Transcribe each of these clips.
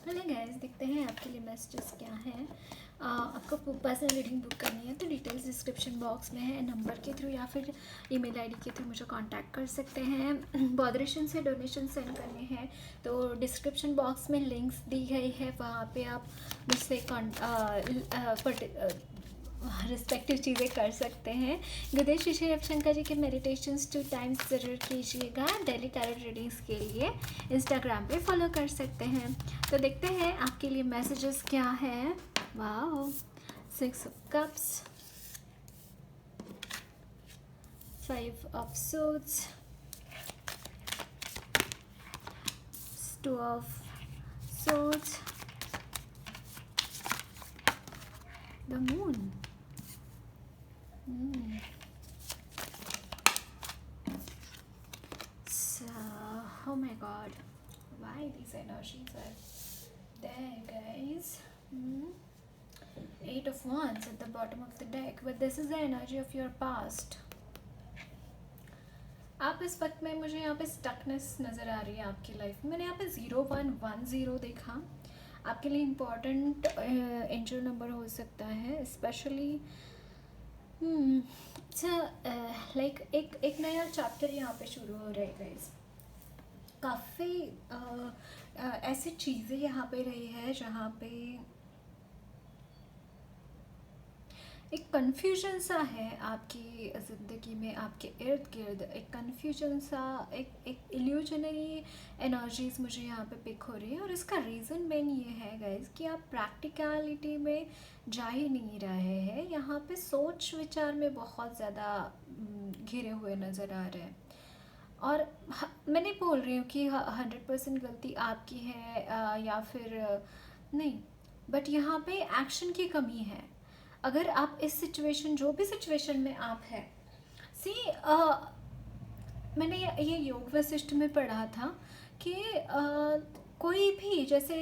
Hello guys, देखते हैं आपके लिए मैसेजेस क्या है। आपको पर्सनल रीडिंग बुक करनी है तो डिटेल्स डिस्क्रिप्शन बॉक्स में है। नंबर के थ्रू या फिर ईमेल आईडी के थ्रू मुझे कांटेक्ट कर सकते हैं। बॉदरेशन से डोनेशन सेंड करने हैं तो डिस्क्रिप्शन बॉक्स में लिंक्स दी गई है, वहाँ पे आप मुझसे रिस्पेक्टिव चीज़ें कर सकते हैं। गुदेश श्री रविशंकर जी के मेडिटेशंस 2 टाइम्स ज़रूर कीजिएगा। डेली टैरोट रीडिंग्स के लिए इंस्टाग्राम पे फॉलो कर सकते हैं। तो देखते हैं आपके लिए मैसेजेस क्या है। Wow, 6 of cups, 5 of swords, 2 of swords, the moon. So, oh my god, why these energies are there, guys? 8 of Wands at the bottom of the deck, but this is the energy of your past. आप इस वक्त में, मुझे यहाँ पे stuckness नज़र आ रही है आपकी लाइफ में। मैंने यहाँ पे 0110 देखा। आपके लिए इम्पॉर्टेंट एंजल नंबर हो सकता है, स्पेशली लाइक एक नया चैप्टर यहाँ पे शुरू हो रहा है गाइस। काफ़ी ऐसी चीज़ें यहाँ पे रही है जहाँ पे एक कन्फ्यूजन सा है आपकी ज़िंदगी में, आपके इर्द गिर्द एक कन्फ्यूजन सा, एक इल्यूजनरी एनर्जीज मुझे यहाँ पे पिक हो रही है। और इसका रीज़न मेन ये है गाइज कि आप प्रैक्टिकलिटी में जा ही नहीं रहे हैं। यहाँ पे सोच विचार में बहुत ज़्यादा घिरे हुए नज़र आ रहे हैं। और मैं नहीं बोल रही हूँ कि 100% गलती आपकी है या फिर नहीं, बट यहाँ पे एक्शन की कमी है। अगर आप इस सिचुएशन, जो भी सिचुएशन में आप हैं, सी मैंने ये योग वशिष्ठ में पढ़ा था कि कोई भी जैसे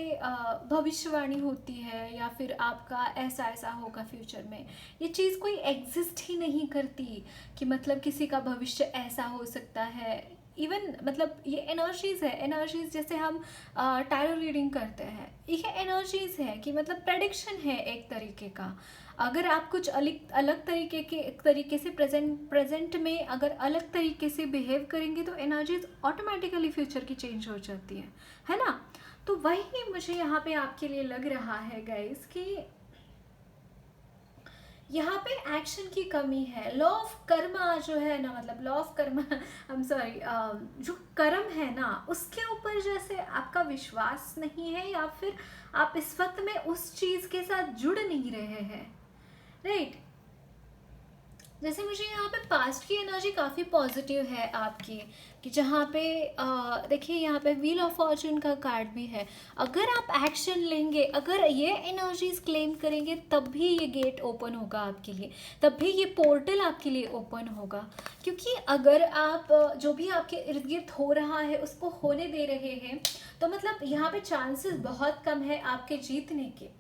भविष्यवाणी होती है या फिर आपका ऐसा ऐसा होगा फ्यूचर में, ये चीज़ कोई एग्जिस्ट ही नहीं करती कि मतलब किसी का भविष्य ऐसा हो सकता है। इवन मतलब ये एनर्जीज़ है, एनर्जीज़ जैसे हम टैरो रीडिंग करते हैं, ये एनर्जीज़ है कि मतलब प्रेडिक्शन है एक तरीके का। अगर आप कुछ अलग तरीके से प्रेजेंट में अगर अलग तरीके से बिहेव करेंगे तो एनर्जीज ऑटोमेटिकली फ्यूचर की चेंज हो जाती है ना। तो वही मुझे यहाँ पे आपके लिए लग रहा है गाइस कि यहाँ पे एक्शन की कमी है। लॉ ऑफ कर्मा जो है ना, मतलब law of Karma I am sorry, जो कर्म है ना, उसके ऊपर जैसे आपका विश्वास नहीं है या फिर आप इस वक्त में उस चीज़ के साथ जुड़ नहीं रहे हैं, राइट। जैसे मुझे यहाँ पे पास्ट की एनर्जी काफ़ी पॉजिटिव है आपकी, कि जहाँ पे देखिए यहाँ पे व्हील ऑफ फॉर्चून का कार्ड भी है। अगर आप एक्शन लेंगे, अगर ये एनर्जीज क्लेम करेंगे, तब भी ये गेट ओपन होगा आपके लिए, तब भी ये पोर्टल आपके लिए ओपन होगा। क्योंकि अगर आप जो भी आपके इर्द गिर्द हो रहा है उसको होने दे रहे हैं, तो मतलब यहाँ पे चांसेस बहुत कम है आपके जीतने के,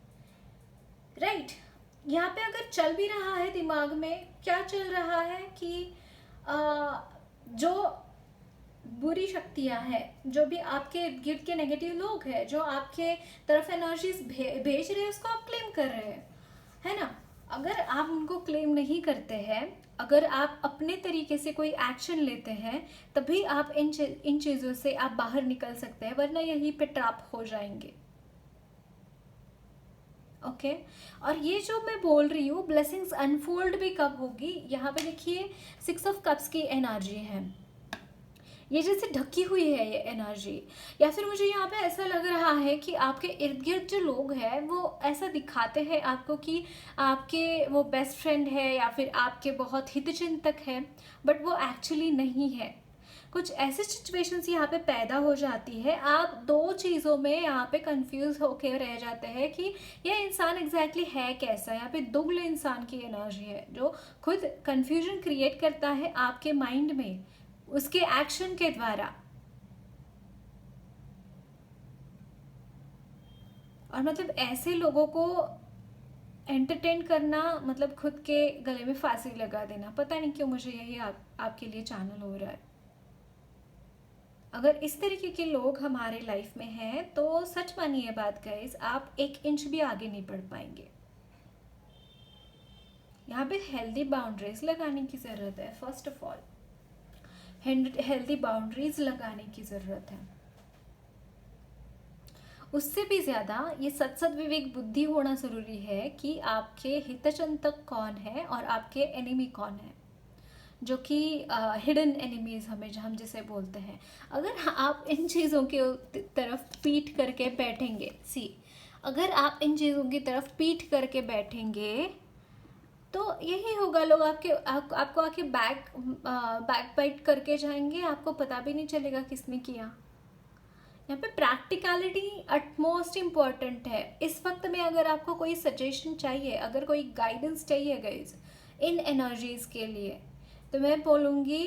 राइट। यहाँ पे अगर चल भी रहा है दिमाग में, क्या चल रहा है कि जो बुरी शक्तियाँ हैं, जो भी आपके गिर्द के नेगेटिव लोग हैं, जो आपके तरफ एनर्जीज भेज रहे हैं, उसको आप क्लेम कर रहे हैं, है ना। अगर आप उनको क्लेम नहीं करते हैं, अगर आप अपने तरीके से कोई एक्शन लेते हैं, तभी आप इन चीज़ों से आप बाहर निकल सकते हैं, वरना यहीं पे ट्रैप हो जाएंगे। ओके और ये जो मैं बोल रही हूँ, ब्लेसिंग्स अनफोल्ड भी कब होगी, यहाँ पे देखिए 6 ऑफ कप्स की एनर्जी है। ये जैसे ढकी हुई है ये एनर्जी, या फिर मुझे यहाँ पे ऐसा लग रहा है कि आपके इर्द गिर्द जो लोग हैं वो ऐसा दिखाते हैं आपको कि आपके वो बेस्ट फ्रेंड है या फिर आपके बहुत हितचिंतक है, बट वो एक्चुअली नहीं है। कुछ ऐसे सिचुएशंस यहाँ पे पैदा हो जाती है, आप दो चीज़ों में यहाँ पे कंफ्यूज होके रह जाते हैं कि ये इंसान एग्जैक्टली है कैसा। यहाँ पे दुगले इंसान की एनर्जी है जो खुद कंफ्यूजन क्रिएट करता है आपके माइंड में उसके एक्शन के द्वारा। और मतलब ऐसे लोगों को एंटरटेन करना मतलब खुद के गले में फांसी लगा देना। पता नहीं क्यों मुझे यही आपके लिए चैनल हो रहा है। अगर इस तरीके के लोग हमारे लाइफ में हैं तो सच मानिए बात गाइस, आप 1 इंच भी आगे नहीं बढ़ पाएंगे। यहाँ पे हेल्दी बाउंड्रीज लगाने की ज़रूरत है। First of all healthy boundaries लगाने की ज़रूरत है। उससे भी ज़्यादा ये सत विवेक बुद्धि होना ज़रूरी है कि आपके हितचिंतक कौन है और आपके एनिमी कौन है, जो कि हिडन एनिमीज हम जिसे बोलते हैं। अगर आप इन चीज़ों के तरफ पीठ करके बैठेंगे, अगर आप इन चीज़ों की तरफ पीठ करके बैठेंगे तो यही होगा, लोग आपको आके बैक बाइट करके जाएंगे, आपको पता भी नहीं चलेगा किसने किया। यहाँ पे प्रैक्टिकलिटी अटमोस्ट इम्पॉर्टेंट है। इस वक्त में अगर आपको कोई सजेशन चाहिए, अगर कोई गाइडेंस चाहिए गाइज इन एनर्जीज के लिए, तो मैं बोलूँगी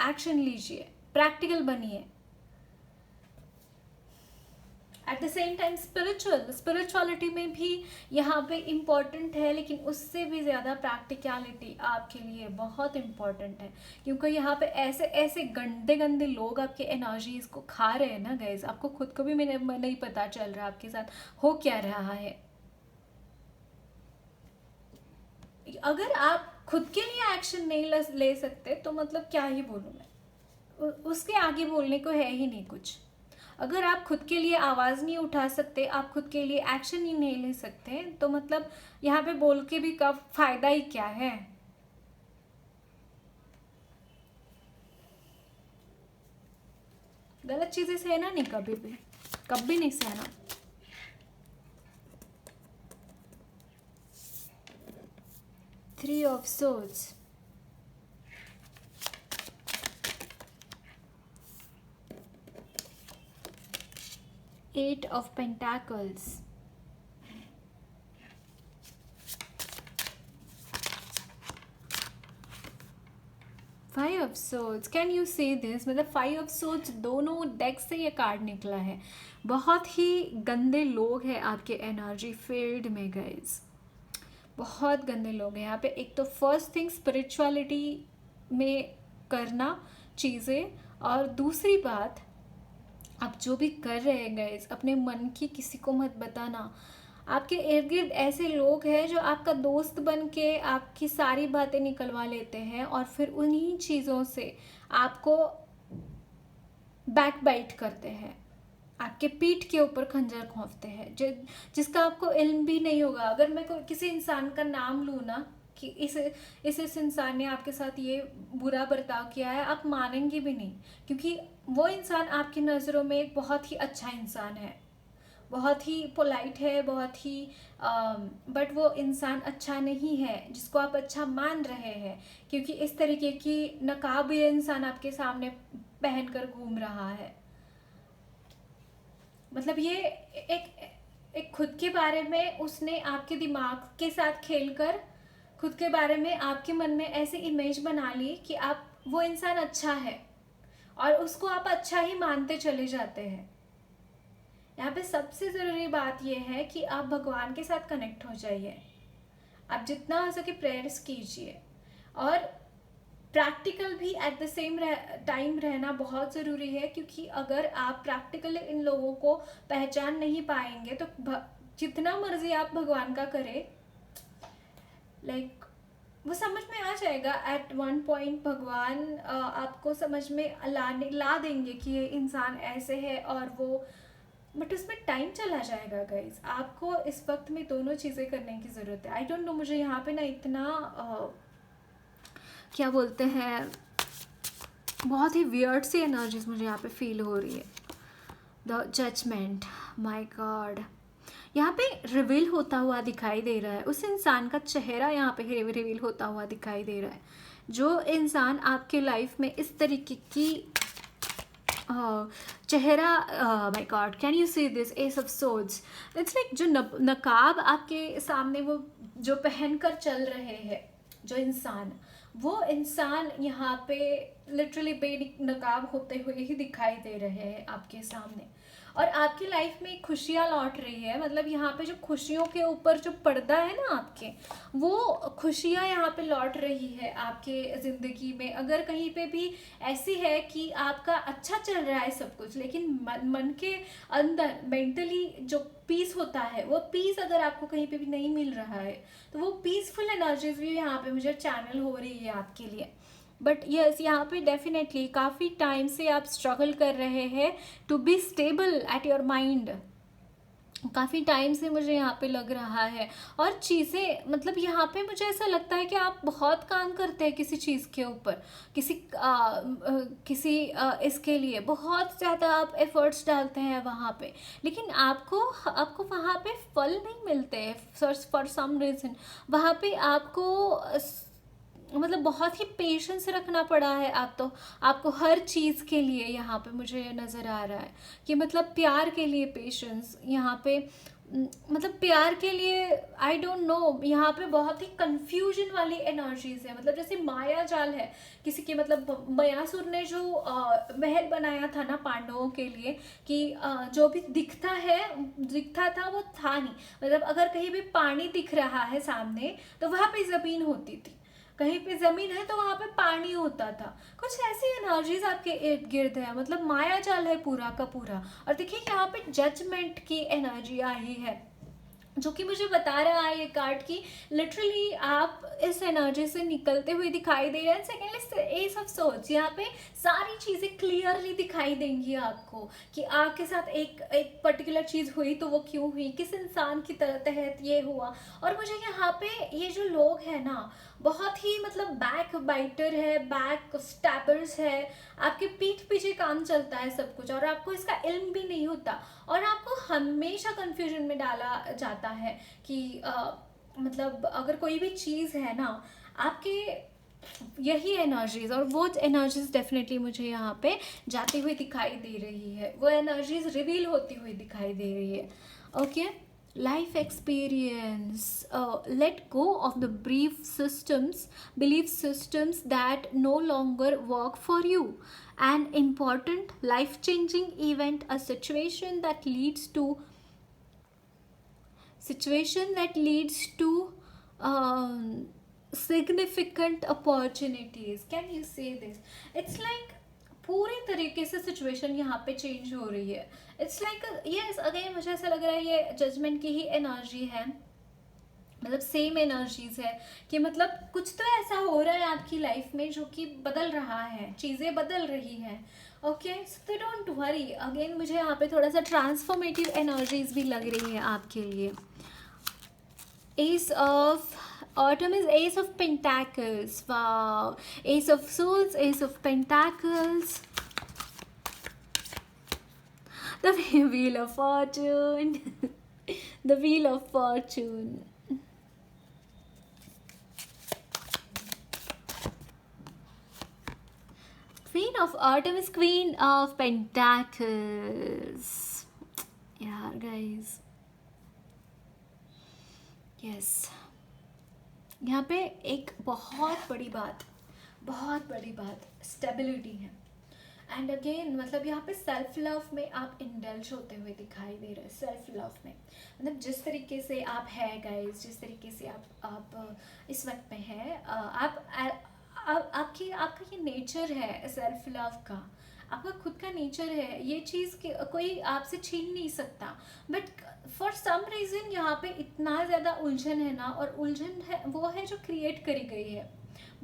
एक्शन लीजिए, प्रैक्टिकल बनिए। At the same time spirituality में भी यहाँ पे इम्पॉर्टेंट है, लेकिन उससे भी ज़्यादा प्रैक्टिकलिटी आपके लिए बहुत इम्पॉर्टेंट है, क्योंकि यहाँ पे ऐसे ऐसे गंदे गंदे लोग आपके एनर्जीज को खा रहे हैं ना गाइज, आपको खुद को भी नहीं पता चल रहा आपके साथ हो क्या रहा है। अगर आप खुद के लिए एक्शन नहीं ले सकते तो मतलब क्या ही बोलूँ मैं, उसके आगे बोलने को है ही नहीं कुछ। अगर आप खुद के लिए आवाज़ नहीं उठा सकते, आप खुद के लिए एक्शन ही नहीं ले सकते, तो मतलब यहाँ पे बोल के भी कब फायदा ही क्या है। गलत चीज़ें सहना नहीं, कभी नहीं सहना। Three of Swords, Eight of Pentacles, Five of Swords. Can you see this? मतलब Five of Swords दोनों डेक से ये कार्ड निकला है। बहुत ही गंदे लोग हैं आपके एनर्जी फील्ड में गाइज, बहुत गंदे लोग हैं यहाँ पे। एक तो फर्स्ट थिंग स्पिरिचुअलिटी में करना चीज़ें, और दूसरी बात आप जो भी कर रहे हैं गाइज अपने मन की किसी को मत बताना। आपके इर्द गिर्द ऐसे लोग हैं जो आपका दोस्त बन के आपकी सारी बातें निकलवा लेते हैं और फिर उन्हीं चीज़ों से आपको बैक बाइट करते हैं, आपके पीठ के ऊपर खंजर खोंपते हैं, जिसका आपको इल्म भी नहीं होगा। अगर मैं किसी इंसान का नाम लूँ ना कि इस इंसान ने आपके साथ ये बुरा बर्ताव किया है, आप मानेंगे भी नहीं, क्योंकि वो इंसान आपकी नज़रों में एक बहुत ही अच्छा इंसान है, बहुत ही पोलाइट है, बहुत ही बट वो इंसान अच्छा नहीं है जिसको आप अच्छा मान रहे हैं, क्योंकि इस तरीके की नकाब ये इंसान आपके सामने पहनकर घूम रहा है। मतलब ये एक खुद के बारे में उसने आपके दिमाग के साथ खेलकर खुद के बारे में आपके मन में ऐसी इमेज बना ली कि आप वो इंसान अच्छा है और उसको आप अच्छा ही मानते चले जाते हैं। यहाँ पे सबसे ज़रूरी बात यह है कि आप भगवान के साथ कनेक्ट हो जाइए, आप जितना हो सके प्रेयर्स कीजिए, और प्रैक्टिकल भी एट द सेम टाइम रहना बहुत ज़रूरी है, क्योंकि अगर आप प्रैक्टिकली इन लोगों को पहचान नहीं पाएंगे तो जितना मर्जी आप भगवान का करें, वो समझ में आ जाएगा एट वन पॉइंट। भगवान आपको समझ में ला देंगे कि ये इंसान ऐसे है और वो, बट उसमें टाइम चला जाएगा गाइज। आपको इस वक्त में दोनों चीज़ें करने की ज़रूरत है। आई डोंट नो, मुझे यहाँ पे ना इतना क्या बोलते हैं, बहुत ही वियर्ड सी एनर्जीज मुझे यहाँ पे फील हो रही है। द जजमेंट, माय गॉड, यहाँ पे रिवील होता हुआ दिखाई दे रहा है, उस इंसान का चेहरा यहाँ पे रिवील होता हुआ दिखाई दे रहा है, जो इंसान आपके लाइफ में इस तरीके की चेहरा, my God, can you see this S of swords. It's like जो नकाब आपके सामने वो जो पहन कर चल रहे हैं जो इंसान, वो इंसान यहाँ पे लिटरली बेनकाब होते हुए ही दिखाई दे रहे हैं आपके सामने। और आपकी लाइफ में खुशियाँ लौट रही है। मतलब यहाँ पे जो खुशियों के ऊपर जो पर्दा है ना आपके, वो खुशियाँ यहाँ पे लौट रही है आपके ज़िंदगी में। अगर कहीं पे भी ऐसी है कि आपका अच्छा चल रहा है सब कुछ, लेकिन मन के अंदर मेंटली जो पीस होता है, वो पीस अगर आपको कहीं पे भी नहीं मिल रहा है, तो वो पीसफुल एनर्जीज भी यहाँ पे मुझे चैनल हो रही है आपके लिए। बट यस, यहाँ पे डेफिनेटली काफ़ी टाइम से आप स्ट्रगल कर रहे हैं to be stable at your mind. काफ़ी टाइम से मुझे यहाँ पे लग रहा है। और चीज़ें मतलब यहाँ पे मुझे ऐसा लगता है कि आप बहुत काम करते हैं किसी चीज़ के ऊपर, इसके लिए बहुत ज़्यादा आप एफर्ट्स डालते हैं वहाँ पे, लेकिन आपको आपको वहाँ पे फल नहीं मिलते हैं फॉर सम रीज़न। वहाँ पे आपको मतलब बहुत ही पेशेंस रखना पड़ा है। आपको हर चीज़ के लिए यहाँ पे मुझे नज़र आ रहा है कि मतलब प्यार के लिए पेशेंस यहाँ पे, मतलब प्यार के लिए आई डोंट नो, यहाँ पे बहुत ही कंफ्यूजन वाली एनर्जीज है। मतलब जैसे माया जाल है किसी के, मतलब मयासुर ने जो महल बनाया था ना पांडवों के लिए, कि जो भी दिखता था वो था नहीं। मतलब अगर कहीं भी पानी दिख रहा है सामने, तो वहाँ पे ज़मीन होती थी, कहीं पे जमीन है तो वहां पे पानी होता था। कुछ ऐसी एनर्जीज आपके इर्द गिर्द है, मतलब माया जाल है पूरा का पूरा। और देखिए यहाँ पे जजमेंट की एनर्जी आई है, जो कि मुझे बता रहा है ये कार्ड की लिटरली आप इस एनर्जी से निकलते हुए दिखाई दे रहे हैं। सेकेंडली एस ऑफ सोर्ड्स, यहाँ पे सारी चीज़ें क्लियरली दिखाई देंगी आपको कि आपके साथ एक एक पर्टिकुलर चीज़ हुई तो वो क्यों हुई, किस इंसान की तहत ये हुआ। और मुझे यहाँ पे ये जो लोग हैं ना, बहुत ही मतलब बैक बाइटर है, बैक स्टैबर्स है, आपके पीठ पीछे काम चलता है सब कुछ, और आपको इसका इल्म भी नहीं होता। और आपको हमेशा कंफ्यूजन में डाला जाता है कि मतलब अगर कोई भी चीज़ है ना आपके, यही एनर्जीज, और वो एनर्जीज डेफिनेटली मुझे यहाँ पे जाती हुई दिखाई दे रही है, वो एनर्जीज रिवील होती हुई दिखाई दे रही है। Okay, life experience, let go of the belief systems that no longer work for you. An important life changing event, a situation that leads to significant opportunities. Can you say this? It's like पूरी तरीके से situation यहाँ पे change हो रही है। It's like yes, again मुझे ऐसा लग रहा है ये जजमेंट की ही एनर्जी है, मतलब सेम एनर्जीज है कि मतलब कुछ तो ऐसा हो रहा है आपकी लाइफ में जो कि बदल रहा है, चीज़ें बदल रही हैं। Okay, so don't worry. Again मुझे यहाँ पे थोड़ा सा ट्रांसफॉर्मेटिव एनर्जीज भी लग रही है आपके लिए। Ace of Autumn is Ace of Pentacles. Wow. Ace of Swords, Ace of Pentacles. The Wheel of Fortune. The Wheel of Fortune. Queen of Autumn is Queen of Pentacles. Yeah, guys. Yes, यहाँ पे एक बहुत बड़ी बात stability है। And again मतलब यहाँ पे सेल्फ लव में आप इंडल्ज होते हुए दिखाई दे रहे हैं। सेल्फ लव में मतलब जिस तरीके से आप है गाइस, जिस तरीके से आप इस वक्त में है, आपका ये नेचर है सेल्फ लव का, आपका खुद का नेचर है। ये चीज़ कोई आपसे छीन नहीं सकता। बट फॉर सम रीज़न यहाँ पे इतना ज़्यादा उलझन है ना, और उलझन है वो है जो क्रिएट करी गई है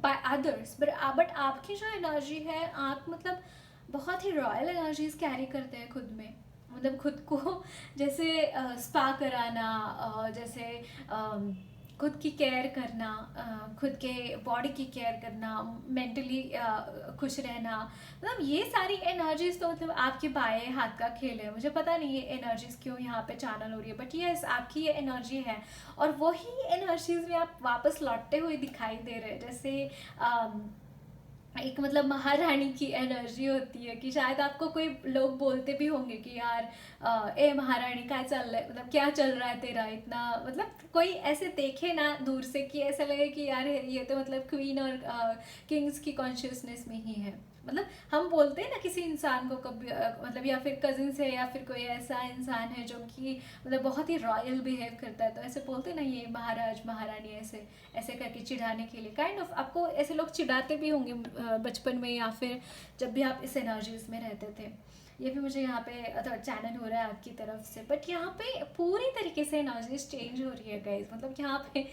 बाय अदर्स। बट आपकी जो एनर्जी है, आप मतलब बहुत ही रॉयल एनर्जीज कैरी करते हैं खुद में। मतलब खुद को जैसे स्पा कराना, जैसे खुद की केयर करना, खुद के बॉडी की केयर करना, मेंटली खुश रहना, मतलब ये सारी एनर्जीज तो मतलब आपके बाएं हाथ का खेल है। मुझे पता नहीं ये एनर्जीज क्यों यहाँ पे चैनल हो रही है, बट यस आपकी ये एनर्जी है। और वही एनर्जीज में आप वापस लौटते हुए दिखाई दे रहे हैं। जैसे एक मतलब महारानी की एनर्जी होती है कि शायद आपको कोई लोग बोलते भी होंगे कि यार ए महारानी क्या चल रहा है, मतलब क्या चल रहा है तेरा इतना, मतलब कोई ऐसे देखे ना दूर से कि ऐसा लगे कि यार ये तो मतलब क्वीन और किंग्स की कॉन्शियसनेस में ही है। मतलब हम बोलते हैं ना किसी इंसान को कभी मतलब या फिर कजिन्स है या फिर कोई ऐसा इंसान है जो कि मतलब बहुत ही रॉयल बिहेव करता है, तो ऐसे बोलते हैं ना ये महाराज महारानी, ऐसे ऐसे करके चिढ़ाने के लिए काइंड ऑफ आपको ऐसे लोग चिढ़ाते भी होंगे बचपन में या फिर जब भी आप इस एनर्जीज में रहते थे। ये भी मुझे यहाँ पे चैनल हो रहा है आपकी तरफ से, बट यहाँ पे पूरी तरीके से एनर्जीज चेंज हो रही है गाइज। मतलब यहाँ पे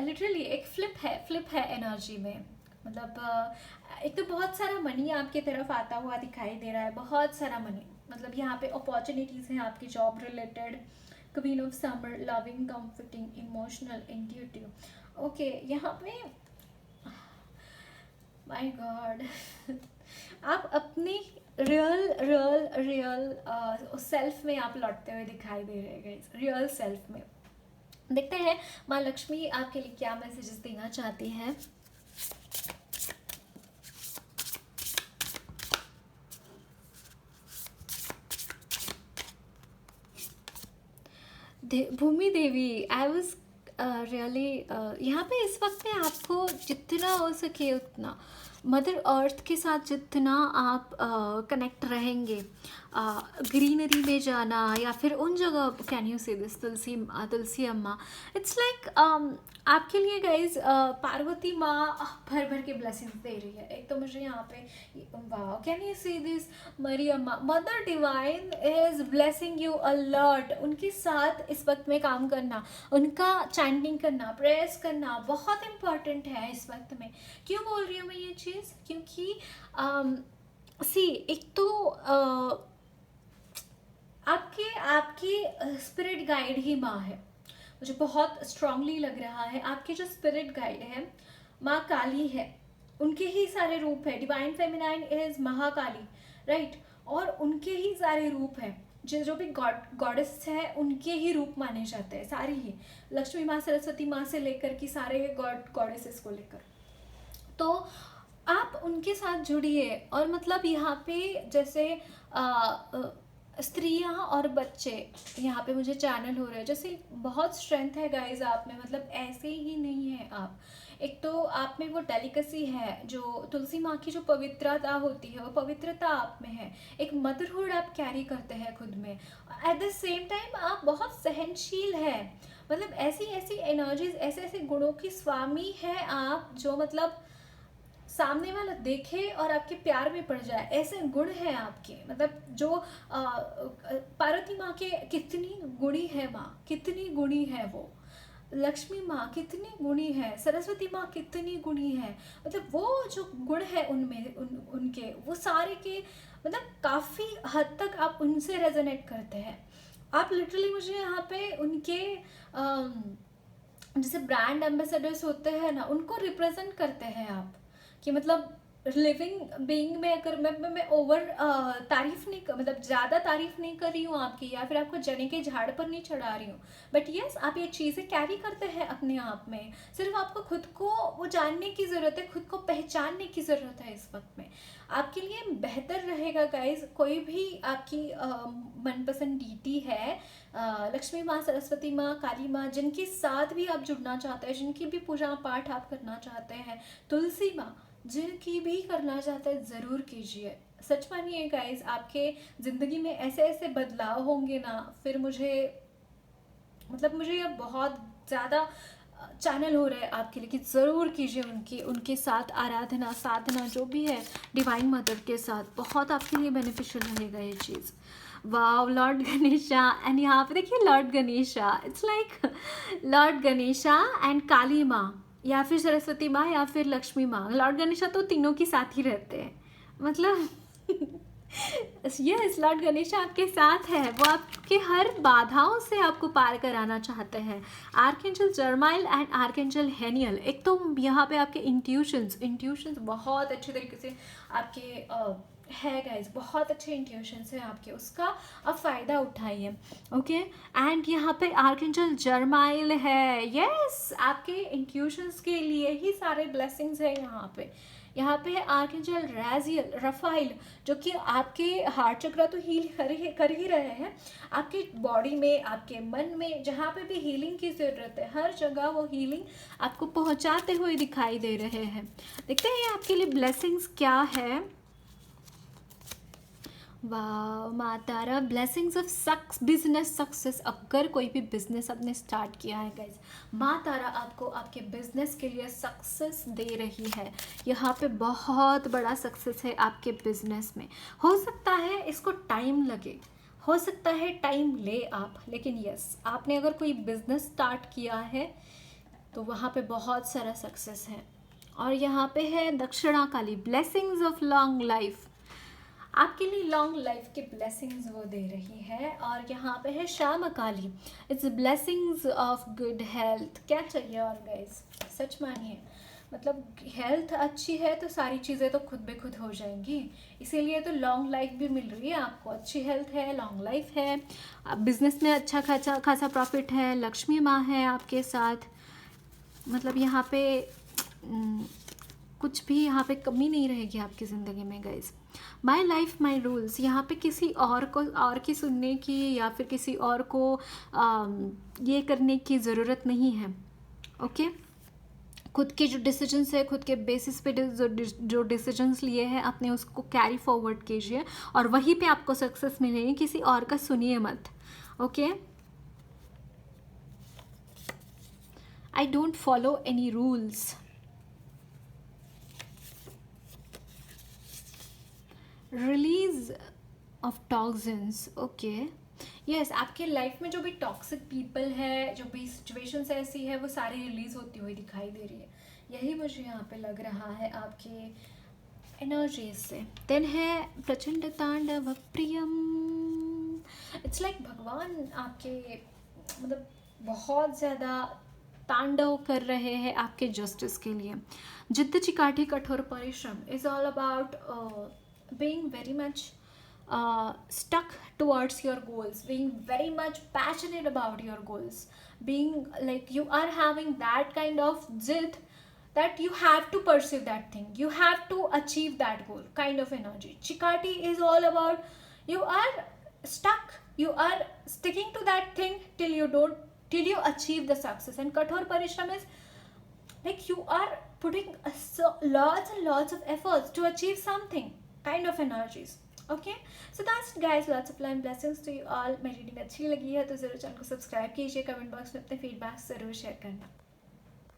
लिटरली एक फ्लिप है एनर्जी में। मतलब एक तो बहुत सारा मनी आपकी तरफ आता हुआ दिखाई दे रहा है, बहुत सारा मनी। मतलब यहाँ पे अपॉर्चुनिटीज़ हैं आपकी job related. Queen of summer, loving, comforting, emotional, intuitive. Okay, यहाँ पे माय गॉड आप अपनी रियल रियल रियल सेल्फ में आप लौटते हुए दिखाई दे रहे हैं गाइस, रियल सेल्फ में। देखते हैं माँ लक्ष्मी आपके लिए क्या मैसेजेस देना चाहती हैं। भूमि देवी, आई वॉज रियली यहाँ पे इस वक्त में आपको जितना हो सके उतना मदर अर्थ के साथ जितना आप कनेक्ट रहेंगे, ग्रीनरी में जाना या फिर उन जगह, कैन यू से दिस तुलसी अम्मा, इट्स लाइक आपके लिए गाइज पार्वती माँ भर भर के ब्लेसिंग्स दे रही है। एक तो मुझे यहाँ पे वाह, कैन यू सी दिस मरी अम्मा, mother divine is blessing you a lot. उनके साथ इस वक्त में काम करना, उनका चैंटिंग करना, प्रेयर्स करना बहुत इम्पॉर्टेंट है इस वक्त में। क्यों बोल रही हूँ मैं ये चीज़, क्योंकि एक तो आपके आपकी स्पिरिट गाइड ही माँ है। मुझे बहुत स्ट्रांगली लग रहा है आपके जो स्पिरिट गाइड है माँ काली है, उनके ही सारे रूप है। Divine feminine is Mahakali, right. और उनके ही सारे रूप हैं, जो भी गॉडेस है उनके ही रूप माने जाते हैं सारी ही, लक्ष्मी माँ, सरस्वती माँ से लेकर कि सारे गॉडेसेस को लेकर। तो आप उनके साथ जुड़िए। और मतलब यहाँ पे जैसे स्त्रियाँ और बच्चे यहाँ पे मुझे चैनल हो रहे हैं, जैसे बहुत स्ट्रेंथ है गाइज आप में। मतलब ऐसे ही नहीं है आप, एक तो आप में वो डेलिकेसी है, जो तुलसी माँ की जो पवित्रता होती है वो पवित्रता आप में है। एक मदरहुड आप कैरी करते हैं खुद में। एट द सेम टाइम आप बहुत सहनशील है। मतलब ऐसी ऐसी एनर्जीज, ऐसे ऐसे गुणों की स्वामी है आप, जो मतलब सामने वाला देखे और आपके प्यार में पड़ जाए, ऐसे गुण हैं आपके। मतलब जो पार्वती माँ के कितनी गुणी है माँ, कितनी गुणी है वो, लक्ष्मी माँ कितनी गुणी है, सरस्वती माँ कितनी गुणी है। मतलब वो जो गुण है उनमें उनके वो सारे के मतलब काफ़ी हद तक आप उनसे रेजोनेट करते हैं। आप लिटरली मुझे यहाँ पे उनके जैसे ब्रांड एम्बेसडर्स होते हैं ना, उनको रिप्रेजेंट करते हैं आप। कि मतलब लिविंग बीइंग में अगर मैं ओवर तारीफ नहीं मतलब ज़्यादा तारीफ नहीं कर रही हूँ आपकी, या फिर आपको जने के झाड़ पर नहीं चढ़ा रही हूँ, बट यस आप ये चीज़ें कैरी करते हैं अपने आप में। सिर्फ आपको खुद को वो जानने की ज़रूरत है, खुद को पहचानने की ज़रूरत है इस वक्त में। आपके लिए बेहतर रहेगा गाइज, कोई भी आपकी मनपसंद डीटी है, लक्ष्मी माँ, सरस्वती माँ, काली माँ, जिनके साथ भी आप जुड़ना चाहते हैं, जिनकी भी पूजा पाठ आप करना चाहते हैं, तुलसी माँ जिनकी भी करना चाहते हैं, ज़रूर कीजिए। सच मानिए गाइज, आपके ज़िंदगी में ऐसे ऐसे बदलाव होंगे ना, फिर मुझे ये बहुत ज़्यादा चैनल हो रहा है आपके लिए कि ज़रूर कीजिए उनके साथ आराधना, साधना जो भी है डिवाइन मदर के साथ, बहुत आपके लिए बेनिफिशियल रहेगा ये चीज़। Wow, Lord Ganesha. एंड यहाँ पे देखिए Lord Ganesha, it's like Lord Ganesha and Kali माँ, या फिर सरस्वती माँ, या फिर लक्ष्मी माँ। लॉर्ड गणेशा तो तीनों के साथ ही रहते हैं। मतलब यस, लॉर्ड गणेशा आपके साथ है, वो आपके हर बाधाओं से आपको पार कराना चाहते हैं। Archangel Jeremiel and Archangel Haniel. एक तो यहाँ पे आपके इंट्यूशंस बहुत अच्छे तरीके से आपके है गाइज, बहुत अच्छे इंट्यूशंस हैं आपके, उसका आप फ़ायदा उठाइए। ओके, एंड यहाँ पे आर्कएंजल जर्माइल है। यस, आपके इंट्यूशंस के लिए ही सारे ब्लेसिंग्स है यहाँ पे। यहाँ पे है आर्कएंजल राजियल रफाइल, जो कि आपके हार्ट चक्र तो हील कर ही रहे हैं, आपकी बॉडी में, आपके मन में, जहाँ पे भी हीलिंग की ज़रूरत है हर जगह वो हीलिंग आपको पहुँचाते हुए दिखाई दे रहे हैं। देखते हैं आपके लिए ब्लेसिंग्स क्या है। वाह माँ तारा, ब्लेसिंग्स ऑफ बिजनेस सक्सेस। अगर कोई भी बिजनेस आपने स्टार्ट किया है गाइज, माँ तारा आपको आपके बिजनेस के लिए सक्सेस दे रही है। यहाँ पे बहुत बड़ा सक्सेस है आपके बिजनेस में। हो सकता है इसको टाइम लगे, हो सकता है टाइम ले आप, लेकिन यस, आपने अगर कोई बिजनेस स्टार्ट किया है तो वहाँ पे बहुत सारा सक्सेस है। और यहाँ पे है दक्षिणा काली, ब्लेसिंग्स ऑफ लॉन्ग लाइफ। आपके लिए लॉन्ग लाइफ की ब्लेसिंग्स वो दे रही है। और यहाँ पे है Shyam Kali, it's blessings of good health. क्या चाहिए और गाइस, सच मानिए, मतलब हेल्थ अच्छी है तो सारी चीज़ें तो खुद ब खुद हो जाएंगी। इसीलिए तो लॉन्ग लाइफ भी मिल रही है आपको। अच्छी हेल्थ है, लॉन्ग लाइफ है, बिजनेस में अच्छा खासा प्रॉफिट है, लक्ष्मी माँ है आपके साथ। मतलब यहाँ पे कुछ भी यहाँ पे कमी नहीं रहेगी आपकी ज़िंदगी में guys. My life my rules, यहाँ पे किसी और को और की सुनने की या फिर किसी और को ये करने की ज़रूरत नहीं है। ओके, खुद के जो डिसीजंस है, खुद के बेसिस पे जो डिसीजंस लिए हैं अपने, उसको कैरी फॉरवर्ड कीजिए और वहीं पे आपको सक्सेस मिलेगी। किसी और का सुनिए मत। Okay, I don't follow any rules. Release of toxins. Okay, yes, आपके लाइफ में जो भी टॉक्सिक पीपल है, जो भी सिचुएशंस ऐसी है, वो सारी रिलीज होती हुई दिखाई दे रही है। यही मुझे यहाँ पे लग रहा है आपकी एनर्जीज से। देन है प्रचंड तांडव प्रियम। इट्स लाइक भगवान आपके मतलब बहुत ज़्यादा तांडव कर रहे हैं आपके जस्टिस के लिए। जिद्द चिकाटी कठोर परिश्रम is all about being very much stuck towards your goals, being very much passionate about your goals, being like you are having that kind of zid that you have to pursue that thing, you have to achieve that goal kind of energy. Chikati is all about you are stuck, you are sticking to that thing till you achieve the success. And kathor parishram is like you are putting lots and lots of efforts to achieve something kind of energies. Okay, so that's it guys, lots of love and blessings to you all. मेरी reading अच्छी लगी है तो ज़रूर channel को subscribe कीजिए, comment box में अपने फीडबैक ज़रूर शेयर करना।